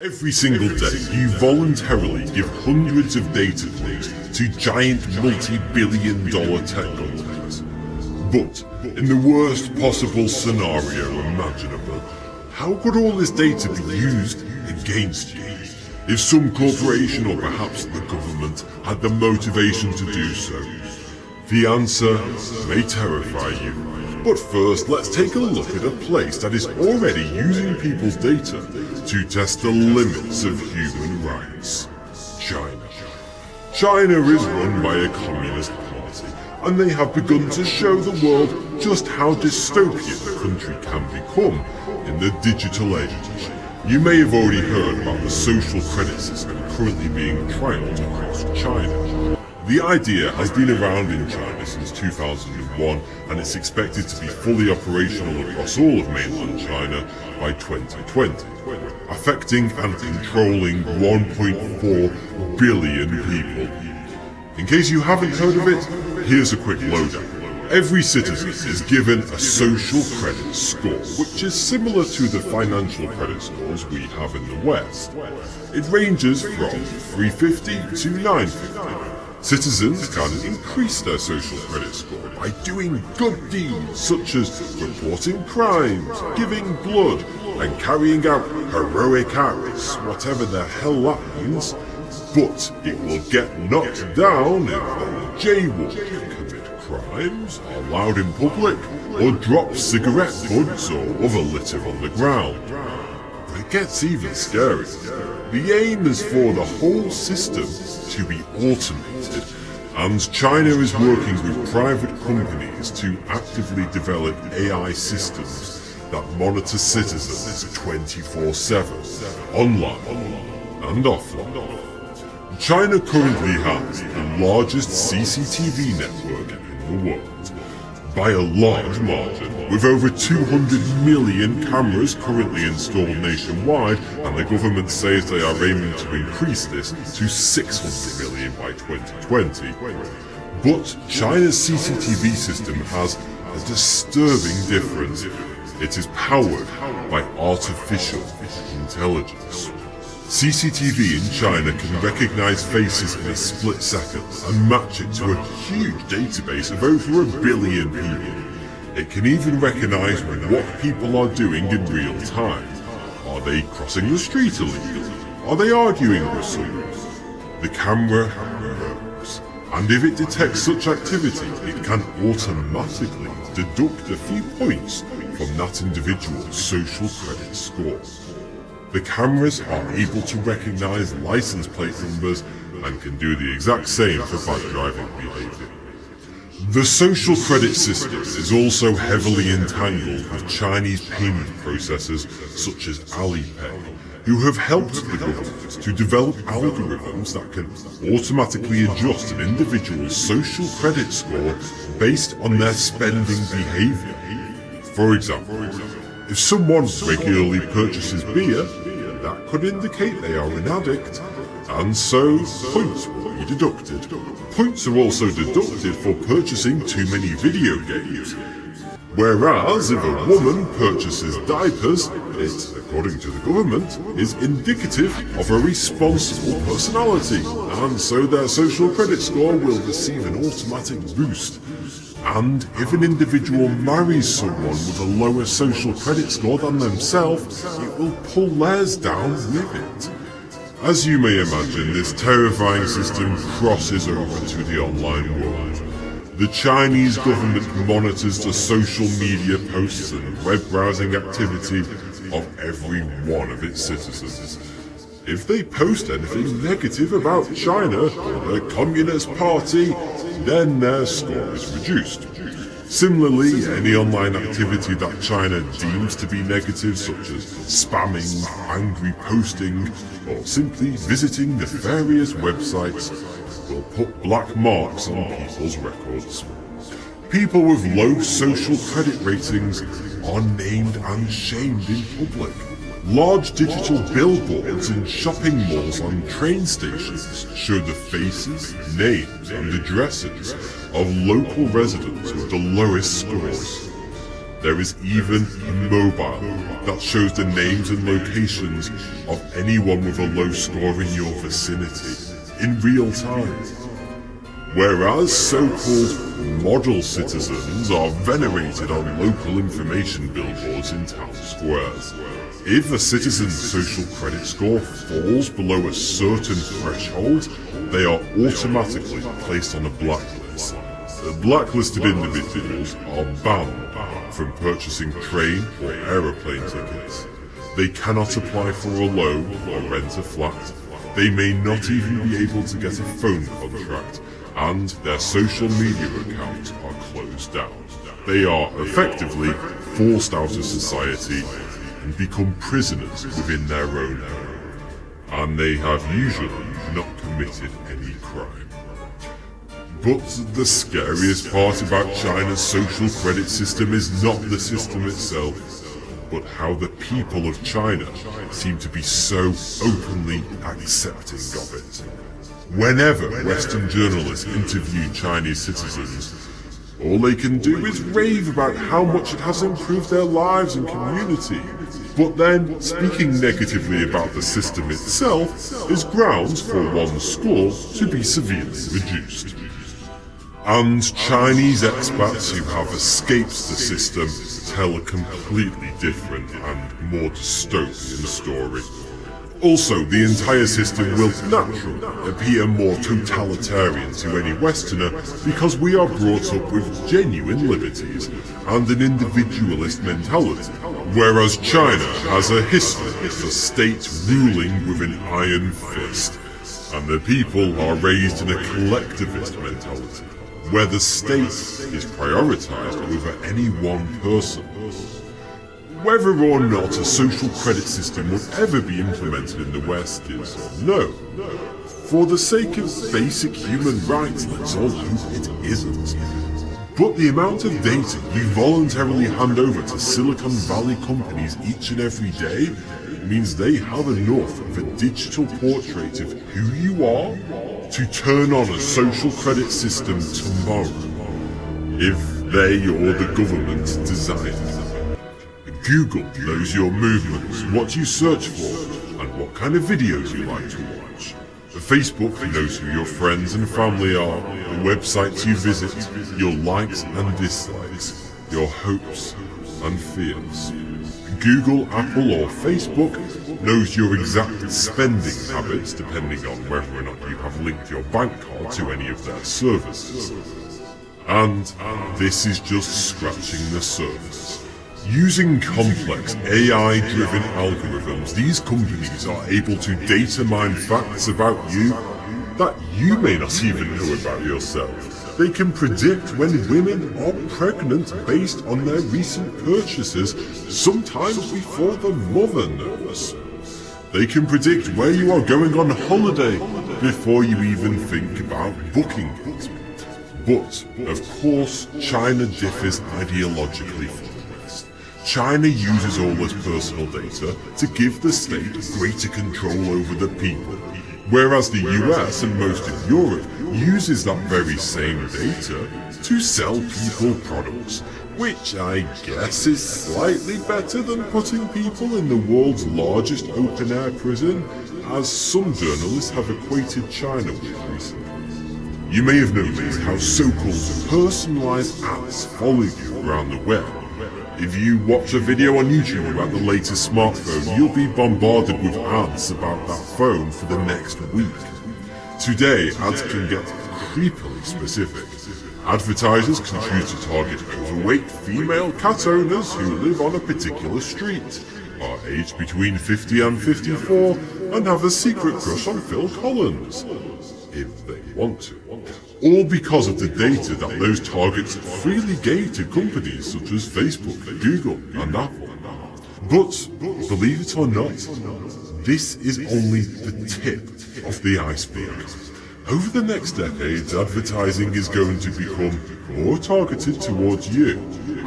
Every single day, you voluntarily give hundreds of data points to giant multi-billion-dollar tech companies. But, in the worst possible scenario imaginable, how could all this data be used against you? If some corporation or perhaps the government had the motivation to do so? The answer may terrify you. But first, let's take a look at a place that is already using people's data to test the limits of human rights. China. China is run by a communist party, and they have begun to show the world just how dystopian the country can become in the digital age. You may have already heard about the social credit system currently being trialled across China. The idea has been around in China since 2001, and it's expected to be fully operational across all of mainland China by 2020, affecting and controlling 1.4 billion people. In case you haven't heard of it, here's a quick lowdown. Every citizen is given a social credit score, which is similar to the financial credit scores we have in the West. It ranges from 350 to 950. Citizens can increase their social credit score by doing good deeds such as reporting crimes, giving blood, and carrying out heroic acts, whatever the hell that means. But it will get knocked down if they jaywalk, commit crimes, are loud in public, or drop cigarette butts or other litter on the ground. But it gets even scarier. The aim is for the whole system to be automated, and China is working with private companies to actively develop AI systems that monitor citizens 24/7, online and offline. China currently has the largest CCTV network in the world, by a large margin, with over 200 million cameras currently installed nationwide, and the government says they are aiming to increase this to 600 million by 2020. But China's CCTV system has a disturbing difference. It is powered by artificial intelligence. CCTV in China can recognize faces in a split second and match it to a huge database of over 1 billion people. It can even recognize what people are doing in real time. Are they crossing the street illegally? Are they arguing with someone? The camera knows, and if it detects such activity, it can automatically deduct a few points from that individual's social credit score. The cameras are able to recognize license plate numbers and can do the exact same for bad driving behavior. The social credit system is also heavily entangled with Chinese payment processors such as Alipay, who have helped the government to develop algorithms that can automatically adjust an individual's social credit score based on their spending behavior. For example, if someone regularly purchases beer, that could indicate they are an addict, and so points will be deducted. Points are also deducted for purchasing too many video games. Whereas if a woman purchases diapers, it, according to the government, is indicative of a responsible personality, and so their social credit score will receive an automatic boost. And if an individual marries someone with a lower social credit score than themselves, it will pull theirs down with it. As you may imagine, this terrifying system crosses over to the online world. The Chinese government monitors the social media posts and web browsing activity of every one of its citizens. If they post anything negative about China or the Communist Party, then their score is reduced. Similarly, any online activity that China deems to be negative, such as spamming, angry posting, or simply visiting the various websites, will put black marks on people's records. People with low social credit ratings are named and shamed in public. Large digital billboards in shopping malls and train stations show the faces, names and addresses of local residents with the lowest scores. There is even a mobile that shows the names and locations of anyone with a low score in your vicinity in real time. Whereas so-called model citizens are venerated on local information billboards in town squares. If a citizen's social credit score falls below a certain threshold, they are automatically placed on a blacklist. The blacklisted individuals are banned from purchasing train or aeroplane tickets. They cannot apply for a loan or rent a flat. They may not even be able to get a phone contract, and their social media accounts are closed down. They are effectively forced out of society and become prisoners within their own home. And they have usually not committed any crime. But the scariest part about China's social credit system is not the system itself, but how the people of China seem to be so openly accepting of it. Whenever Western journalists interview Chinese citizens, all they can do is rave about how much it has improved their lives and community. But then, speaking negatively about the system itself is grounds for one's score to be severely reduced. And Chinese expats who have escaped the system tell a completely different and more dystopian story. Also, the entire system will naturally appear more totalitarian to any Westerner because we are brought up with genuine liberties and an individualist mentality, whereas China has a history of the state ruling with an iron fist, and the people are raised in a collectivist mentality, where the state is prioritized over any one person. Whether or not a social credit system would ever be implemented in the West is no. For the sake of basic human rights, let's all hope it isn't. But the amount of data you voluntarily hand over to Silicon Valley companies each and every day means they have enough of a digital portrait of who you are to turn on a social credit system tomorrow, if they or the government design it. Google knows your movements, what you search for, and what kind of videos you like to watch. Facebook knows who your friends and family are, the websites you visit, your likes and dislikes, your hopes and fears. Google, Apple or Facebook knows your exact spending habits depending on whether or not you have linked your bank card to any of their services. And this is just scratching the surface. Using complex AI-driven algorithms, these companies are able to data mine facts about you that you may not even know about yourself. They can predict when women are pregnant based on their recent purchases, sometimes before the mother knows. They can predict where you are going on holiday before you even think about booking it. But, of course, China differs ideologically from the West. China uses all this personal data to give the state greater control over the people, whereas the US and most of Europe uses that very same data to sell people products, which I guess is slightly better than putting people in the world's largest open-air prison, as some journalists have equated China with recently. You may have noticed how so-called personalized ads follow you around the web. If you watch a video on YouTube about the latest smartphone, you'll be bombarded with ads about that phone for the next week. Today, ads can get creepily specific. Advertisers can choose to target overweight female cat owners who live on a particular street, are aged between 50 and 54, and have a secret crush on Phil Collins, if they want to. All because of the data that those targets freely gave to companies such as Facebook, Google, and Apple. But, believe it or not, this is only the tip of the iceberg. Over the next decades, advertising is going to become more targeted towards you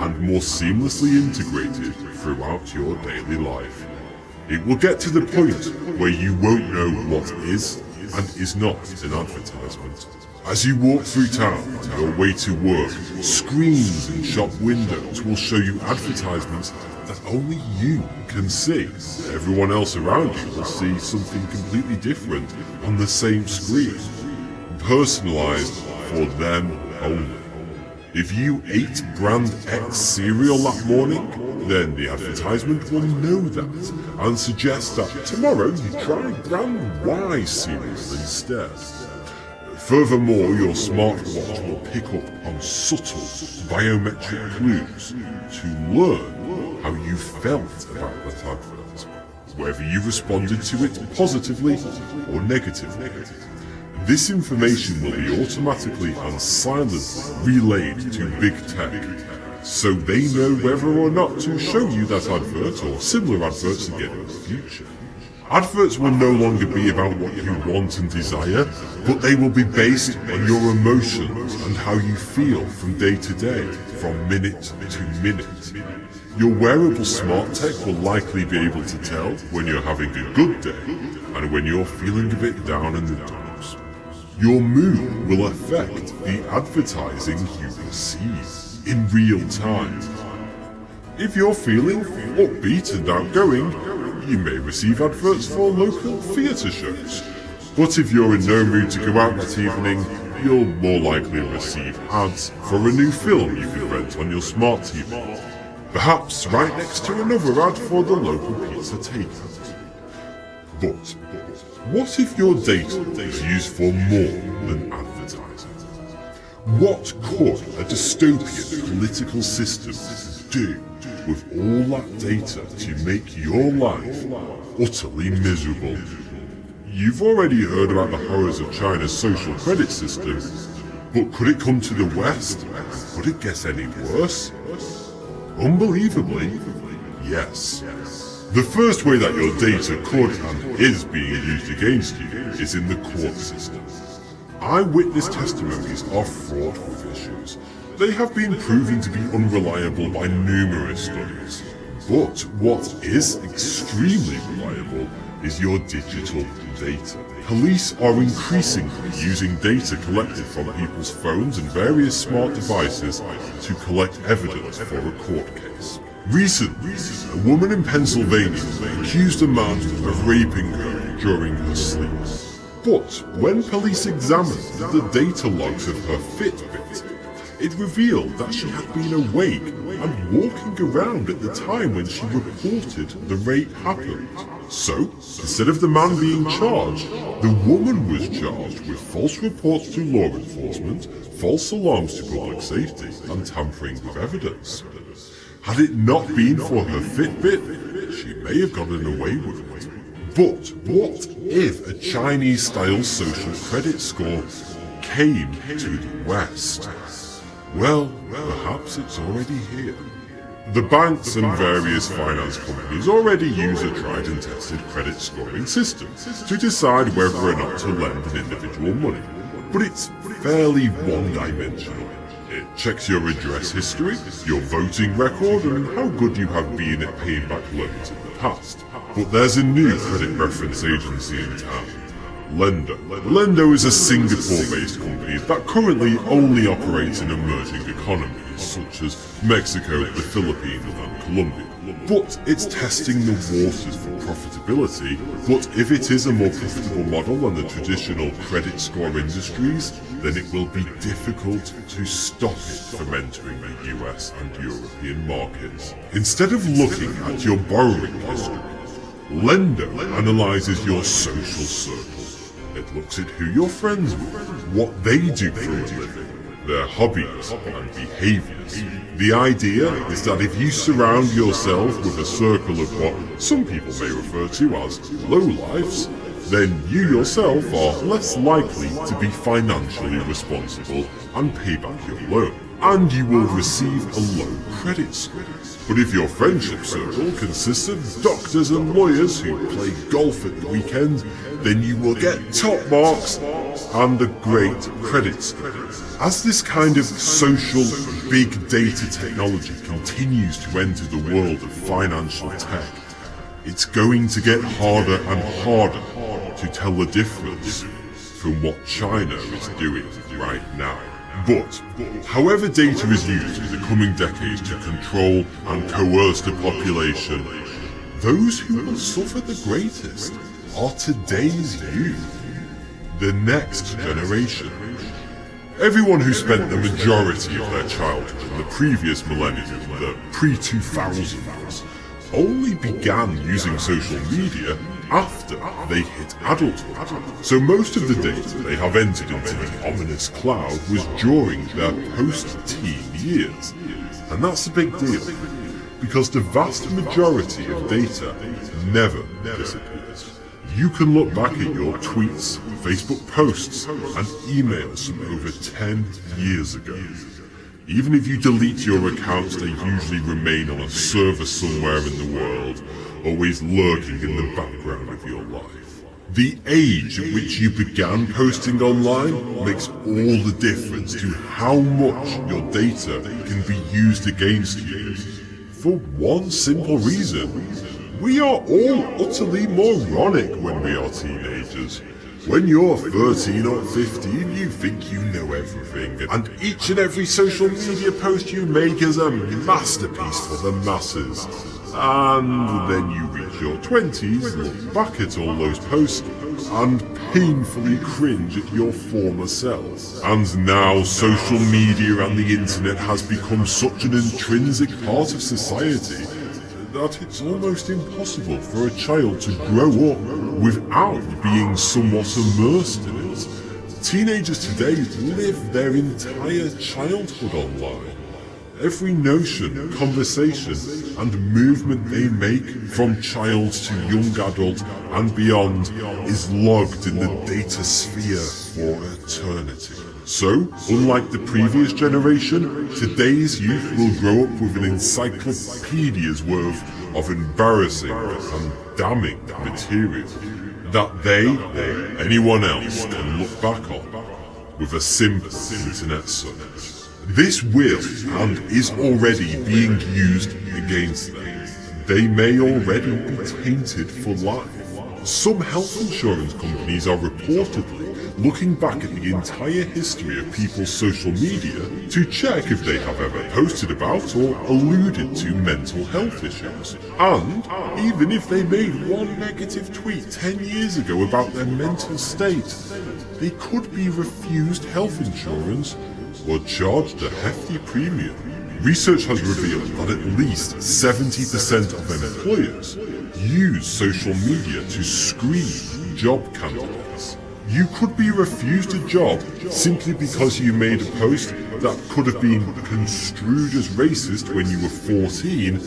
and more seamlessly integrated throughout your daily life. It will get to the point where you won't know what is and is not an advertisement. As you walk through town on your way to work, screens in shop windows will show you advertisements that only you can see. Everyone else around you will see something completely different on the same screen, personalized for them only. If you ate brand X cereal that morning, then the advertisement will know that and suggest that tomorrow you try brand Y cereal instead. Furthermore, your smartwatch will pick up on subtle biometric clues to learn how you felt about that advert, whether you responded to it positively or negatively. This information will be automatically and silently relayed to Big Tech, so they know whether or not to show you that advert or similar adverts again in the future. Adverts will no longer be about what you want and desire, but they will be based on your emotions and how you feel from day to day, from minute to minute. Your wearable smart tech will likely be able to tell when you're having a good day and when you're feeling a bit down in the dumps. Your mood will affect the advertising you receive in real time. If you're feeling upbeat and outgoing, you may receive adverts for local theatre shows. But if you're in no mood to go out that evening, you'll more likely receive ads for a new film you can rent on your smart TV. Perhaps right next to another ad for the local pizza takeout. But what if your data is used for more than advertising? What could a dystopian political system do with all that data to make your life utterly miserable? You've already heard about the horrors of China's social credit system, but could it come to the West? Could it get any worse? Unbelievably, yes. The first way that your data could and is being used against you is in the court system. Eyewitness testimonies are fraught with issues. They have been proven to be unreliable by numerous studies. But what is extremely reliable is your digital data. Police are increasingly using data collected from people's phones and various smart devices to collect evidence for a court case. Recently, a woman in Pennsylvania accused a man of raping her during her sleep. But when police examined the data logs of her Fitbit, it revealed that she had been awake and walking around at the time when she reported the rape happened. So, instead of the man being charged, the woman was charged with false reports to law enforcement, false alarms to public safety, and tampering with evidence. Had it not been for her Fitbit, she may have gotten away with it. But what if a Chinese-style social credit score came to the West? Well, perhaps it's already here. The banks and various finance companies already use a tried and tested credit scoring system to decide whether or not to lend an individual money. But it's fairly one-dimensional. It checks your address history, your voting record, and how good you have been at paying back loans in the past. But there's a new credit reference agency in town. Lendo. Lendo is a Singapore-based company that currently only operates in emerging economies such as Mexico, the Philippines and Colombia. But it's testing the waters for profitability, but if it is a more profitable model than the traditional credit score industries, then it will be difficult to stop it from entering the US and European markets. Instead of looking at your borrowing history, Lendo analyzes your social circle. It looks at who you're friends with, what they do for a living, their hobbies and behaviors. The idea is that if you surround yourself with a circle of what some people may refer to as lowlifes, then you yourself are less likely to be financially responsible and pay back your loan, and you will receive a low credit score. But if your friendship circle consists of doctors and lawyers who play golf at the weekend, then you will get top marks and a great credit score. As this kind of social big data technology continues to enter the world of financial tech, it's going to get harder and harder to tell the difference from what China is doing right now. But, however data is used in the coming decades to control and coerce the population, those who will suffer the greatest are today's youth, the next generation. Everyone who spent the majority of their childhood in the previous millennium, the pre-2000s, only began using social media after they hit adulthood. So most of the data they have entered into the ominous cloud was during their post-teen years. And that's a big deal, because the vast majority of data never disappears. You can look back at your tweets, Facebook posts, and emails from over 10 years ago. Even if you delete your accounts, they usually remain on a server somewhere in the world, always lurking in the background of your life. The age at which you began posting online makes all the difference to how much your data can be used against you. For one simple reason: we are all utterly moronic when we are teenagers. When you're 13 or 15, you think you know everything, and each and every social media post you make is a masterpiece for the masses. And then you reach your 20s, look back at all those posts, and painfully cringe at your former self. And now social media and the internet has become such an intrinsic part of society that it's almost impossible for a child to grow up without being somewhat immersed in it. Teenagers today live their entire childhood online. Every notion, conversation, and movement they make from child to young adult and beyond is logged in the data sphere for eternity. So, unlike the previous generation, today's youth will grow up with an encyclopedia's worth of embarrassing and damning material that they or anyone else can look back on with a simple internet search. This will and is already being used against them. They may already be tainted for life. Some health insurance companies are reportedly looking back at the entire history of people's social media to check if they have ever posted about or alluded to mental health issues. And even if they made one negative tweet 10 years ago about their mental state, they could be refused health insurance or charged a hefty premium. Research has revealed that at least 70% of employers use social media to screen job candidates. You could be refused a job simply because you made a post that could have been construed as racist when you were 14,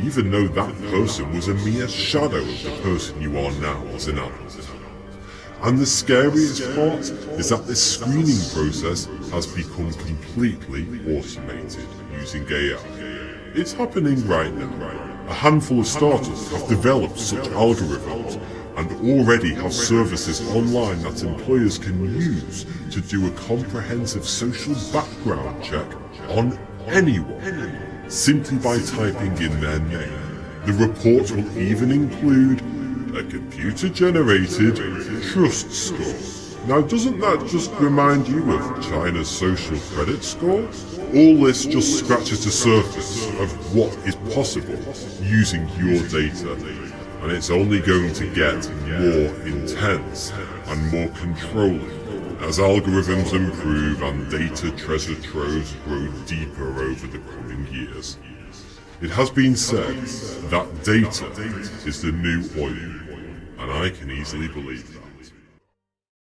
even though that person was a mere shadow of the person you are now as an adult. And the scariest part is that this screening process has become completely automated using AI. It's happening right now. A handful of startups have developed such algorithms and already have services online that employers can use to do a comprehensive social background check on anyone, simply by typing in their name. The report will even include a computer-generated trust score. Now, doesn't that just remind you of China's social credit score? All this just scratches the surface of what is possible using your data, and it's only going to get more intense and more controlling as algorithms improve and data treasure troves grow deeper over the coming years. It has been said that data is the new oil, and I can easily believe that.